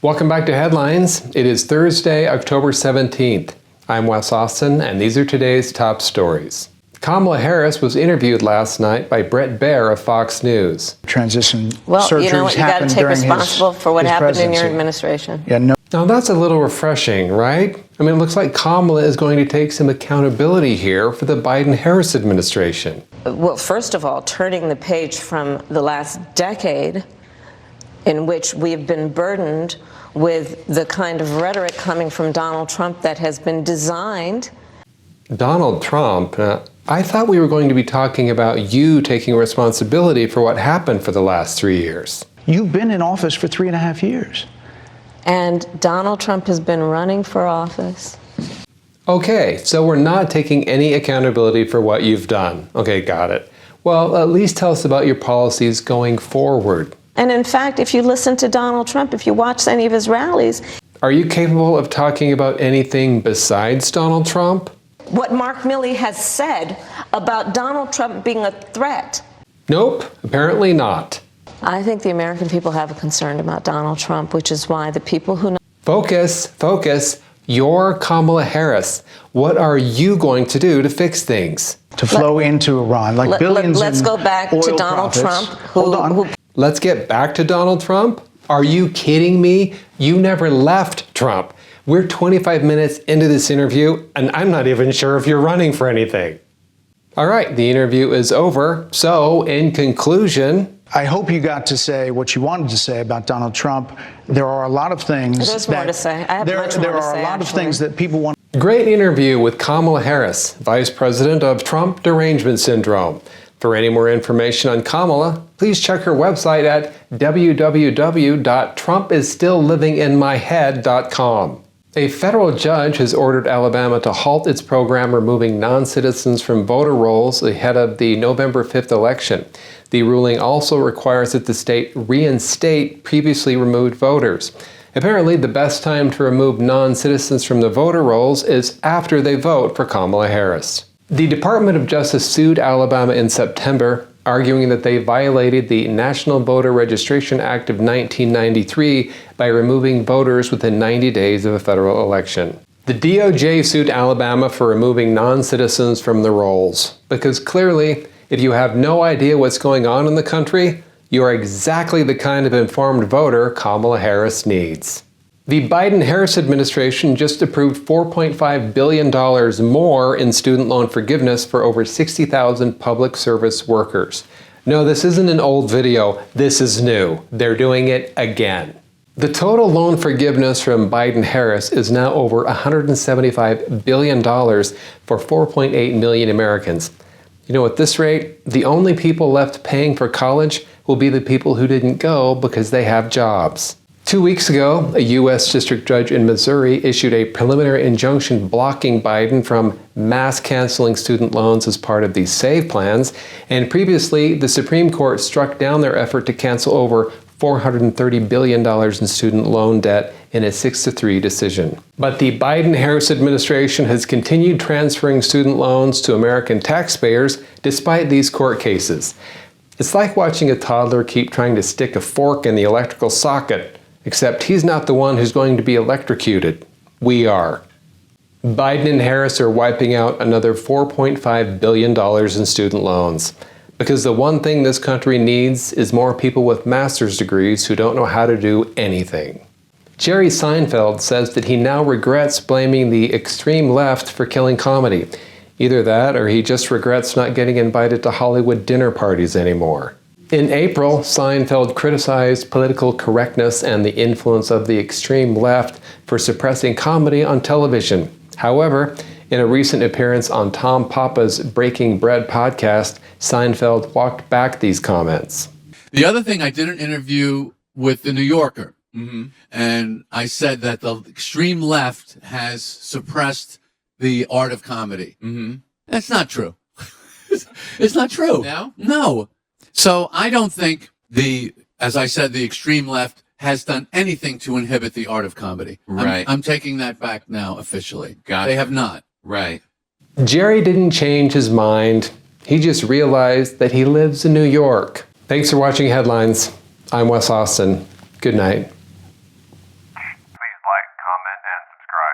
Welcome back to Headlines. It is Thursday, October 17th. I'm Wes Austin, and these are today's top stories. Kamala Harris was interviewed last night by Bret Baier of Fox News. Transition well, surgeries you know what, you got to take responsible for what happened in your administration. Yeah, no. Now that's a little refreshing, right? I mean, it looks like Kamala is going to take some accountability here for the Biden-Harris administration. Well, first of all, turning the page from the last decade in which we've been burdened with the kind of rhetoric coming from Donald Trump that has been designed. Donald Trump? I thought we were going to be talking about you taking responsibility for what happened for the last 3 years. You've been in office for 3.5 years. And Donald Trump has been running for office. Okay, so we're not taking any accountability for what you've done. Okay, got it. Well, at least tell us about your policies going forward. And in fact, if you listen to Donald Trump, if you watch any of his rallies... Are you capable of talking about anything besides Donald Trump? What Mark Milley has said about Donald Trump being a threat. Nope, apparently not. I think the American people have a concern about Donald Trump, which is why the people who know... Focus. You're Kamala Harris. What are you going to do to fix things? To flow into Iran, like billions Let's go back to Donald Trump. Hold on. Let's get back to Donald Trump? Are you kidding me? You never left Trump. We're 25 minutes into this interview, and I'm not even sure if you're running for anything. All right, the interview is over. So, in conclusion... I hope you got to say what you wanted to say about Donald Trump. There are a lot of things There's more to say. I have much more to say, There are a lot of things that people want. Great interview with Kamala Harris, Vice President of Trump Derangement Syndrome. For any more information on Kamala, please check her website at www.trumpisstilllivinginmyhead.com. A federal judge has ordered Alabama to halt its program removing non-citizens from voter rolls ahead of the November 5th election. The ruling also requires that the state reinstate previously removed voters. Apparently, the best time to remove non-citizens from the voter rolls is after they vote for Kamala Harris. The Department of Justice sued Alabama in September, arguing that they violated the National Voter Registration Act of 1993 by removing voters within 90 days of a federal election. The DOJ sued Alabama for removing non-citizens from the rolls, because clearly, if you have no idea what's going on in the country, you are exactly the kind of informed voter Kamala Harris needs. The Biden-Harris administration just approved $4.5 billion more in student loan forgiveness for over 60,000 public service workers. No, this isn't an old video. This is new. They're doing it again. The total loan forgiveness from Biden-Harris is now over $175 billion for 4.8 million Americans. You know, at this rate, the only people left paying for college will be the people who didn't go because they have jobs. 2 weeks ago, a U.S. district judge in Missouri issued a preliminary injunction blocking Biden from mass canceling student loans as part of these SAVE plans, and previously, the Supreme Court struck down their effort to cancel over $430 billion in student loan debt in a 6-3 decision. But the Biden-Harris administration has continued transferring student loans to American taxpayers despite these court cases. It's like watching a toddler keep trying to stick a fork in the electrical socket, except he's not the one who's going to be electrocuted. We are. Biden and Harris are wiping out another $4.5 billion in student loans. Because the one thing this country needs is more people with master's degrees who don't know how to do anything. Jerry Seinfeld says that he now regrets blaming the extreme left for killing comedy. Either that, or he just regrets not getting invited to Hollywood dinner parties anymore. In April, Seinfeld criticized political correctness and the influence of the extreme left for suppressing comedy on television. However, in a recent appearance on Tom Papa's Breaking Bread podcast, Seinfeld walked back these comments. The other thing, I did an interview with The New Yorker, and I said that the extreme left has suppressed the art of comedy. That's not true. It's not true. No? No. So I don't think as I said, the extreme left has done anything to inhibit the art of comedy. Right. I'm taking that back now officially. Got They it. have not. Right. Jerry didn't change his mind. He just realized that he lives in New York. Thanks for watching Headlines. I'm Wes Austin. Good night. subscribe.